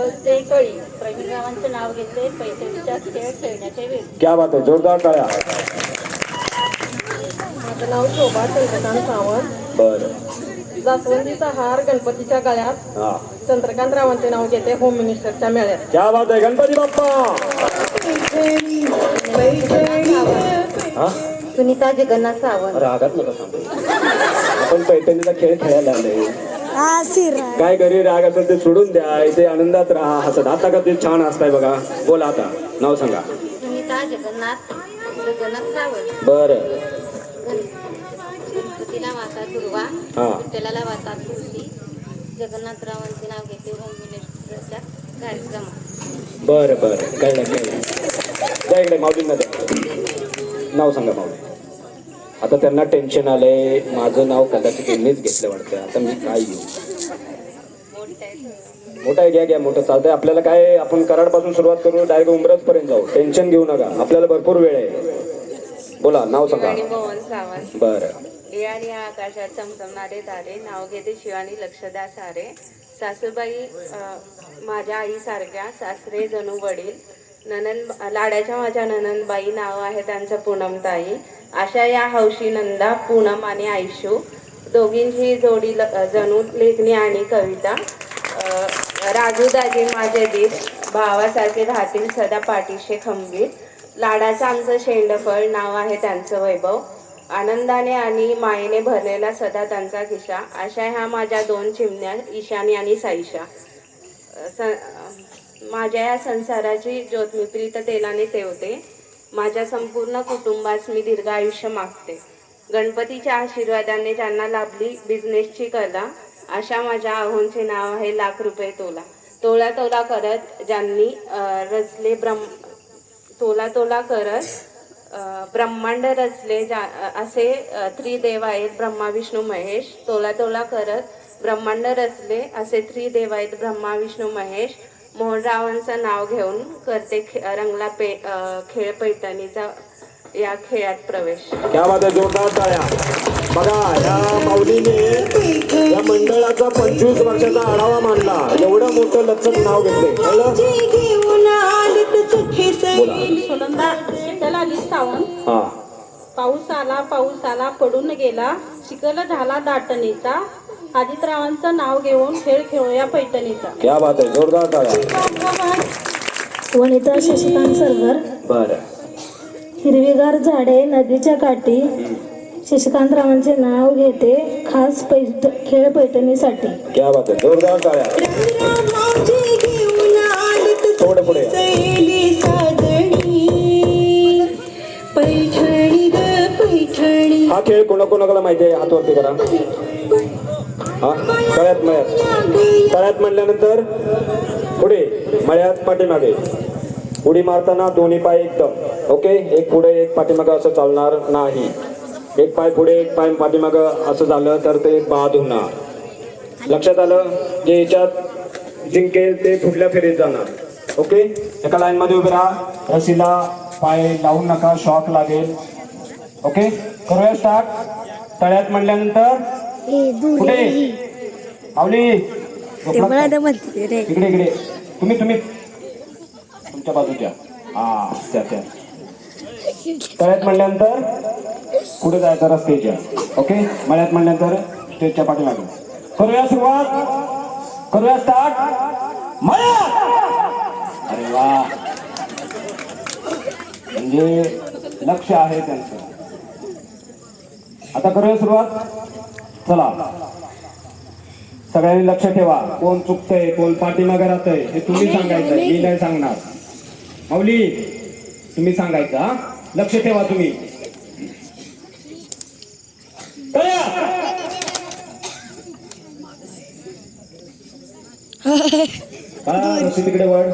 बोलते कळी प्रवीण रावांचं नाव घेते पैठणीचा खेळ खेळण्याचे वेळ. क्या बात आहे, जोरदार टाळ्या. माझं नाव शोभा चंद्रकांत सावंत. बरं. जास्वंदीचा हार गणपतीच्या गळ्यात. हा, चंद्रकांत रावांचे नाव घेते होम मिनिस्टरच्या मेळ्यात. क्या बात आहे, गणपती बाप्पा. हा, सुनीता जगन्नाथ सावंत. रागात नका सांगू, आपण पैठणीचा खेळ खेळायला आले. काय घरी राग असेल ते सोडून द्या, इथे आनंदात राहा, हसत. आता का ते छान असताय बघा. बोला आता, नाव सांगा. सुनीता जगन्नाथ सावंत. बरं. गणपतीला वाता दुर्वा, हा, विठ्ठलाला वाता तुळशी. जगन्नाथरावांचे नाव घेते होम मिनिस्टरच्या कार्यक्रमात. बरं बरं, कळलं कळलं. द्या इकडे माऊलींना द्या. नाव सांगा माऊली. आता त्यांना टेन्शन आलंय, माझं नाव कदाचित त्यांनीच घेतलं वाटतं. आता मी काय घेऊ? मोठा आहे, घ्या घ्या, मोठं चालतंय. आपल्याला काय, आपण कराडपासून सुरुवात करू, डायरेक्ट उंबरज पर्यंत जाऊ. टेन्शन घेऊ नका, आपल्याला भरपूर वेळ आहे. बोला, नाव सांगा. मोहन सावंत. बरं. या आकाशात चमचमणारे तारे, नाव घेते शिवानी लक्षदा सारे. सासूबाई माझ्या आईसारख्या, सासरे जणू वडील. ननंद लाडाच्या माझ्या ननंदबाई, नाव आहे त्यांचं पूनमताई. अशा या हौशी नंदा, पूनम आणि आयशू. दोघींची जोडी जणू लेखणी आणि कविता. राजू दाजी माझे दीर, भावासारखे राहतील सदा पाठीशी खंबीर. लाडाचं आमचं शेंडफळ, नाव आहे त्यांचं वैभव. आनंदाने आणि मायेने भरलेला सदा त्यांचा खिशा. अशा ह्या माझ्या दोन चिमण्या, ईशानी आणि साईशा. माझ्या या संसाराची ज्योत मी प्रीत तेलाने तेवते. माझ्या संपूर्ण कुटुंबास मी दीर्घ आयुष्य मागते. गणपतीच्या आशीर्वादाने ज्यांना लाभली बिझनेसची कला, अशा माझ्या आहोंचे नाव आहे लाख रुपये तोला. तोला तोला करत ज्यांनी रचले तोला तोला करत ब्रह्मांड रचले असे त्रिदेव आहेत ब्रह्मा विष्णू महेश. तोला तोला करत ब्रह्मांड रचले असे त्रिदेव आहेत ब्रह्मा विष्णू महेश. मोहनरावांचं नाव घेऊन करते रंगला खेळ पैठणीचा या खेळात प्रवेश. क्या बात आहे, जोरदार टाळ्या. बघा, या माऊलीने या मंडळाचा 25 वर्षाचा आढावा मांडला. एवढं मोठं लक्षात नाव घेतले. सुनंदा विठ्ठलाली सावंत. हा, पाऊस आला पडून गेला, चिखल झाला दाटणीचा. आदितरावांचं नाव घेऊन खेळ खेळूया पैठणीचा. क्या बात आहे, जोरदार टाळ्या. वनिता शशिकांत सरगर. बरं. हिरवीगार झाडे नदीच्या काठी, शशिकांत रावांचे नाव घेते खास खेळ पैठणीसाठी. क्या बात आहे, जोरदार टाळ्या. थोडं पुढे. हा खेळ कोणाकोणाला माहिती आहे? हात वरती करा. हा, तळ्यात मळ्यात. तळ्यात म्हणल्यानंतर पुढे, मळ्यात पाठीमागे. उडी मारताना दोन्ही पाय एकदम ओके. एक पुढे एक पाठीमागं असं चालणार नाही. एक पाय पुढे एक पाय पाठीमागं असं झालं तर ते बाद होणार. लक्षात आलं? जे याच्यात जिंकेल ते पुढल्या फेरीत जाणार. ओके, एका लाईन मध्ये उभे राहा. रशीला पाय लावून नका, शॉक लागेल. ओके, करूया स्टार्ट. तळ्यात म्हणल्यानंतर पुढे. माऊली इकडे इकडे, तुम्ही तुमच्या बाजूच्या. हा, त्या तळ्यात म्हणल्यानंतर पुढे जायचं रस्त्याच्या. ओके, मळ्यात म्हणल्यानंतर स्टेजच्या पाठीमागे. करूया सुरुवात, करूया स्टार्ट. मळ्यात. अरे वा, म्हणजे लक्ष आहे त्यांचं. आता करूया सुरुवात. चला, सगळ्यांनी लक्ष ठेवा. कोण चुकतंय, कोण पाठीमागे राहतंय हे तुम्ही सांगायचं, मी नाही सांगणार. माऊली तुम्ही सांगायचं. हा, लक्ष ठेवा तुम्ही. रशी तिकडे वळ.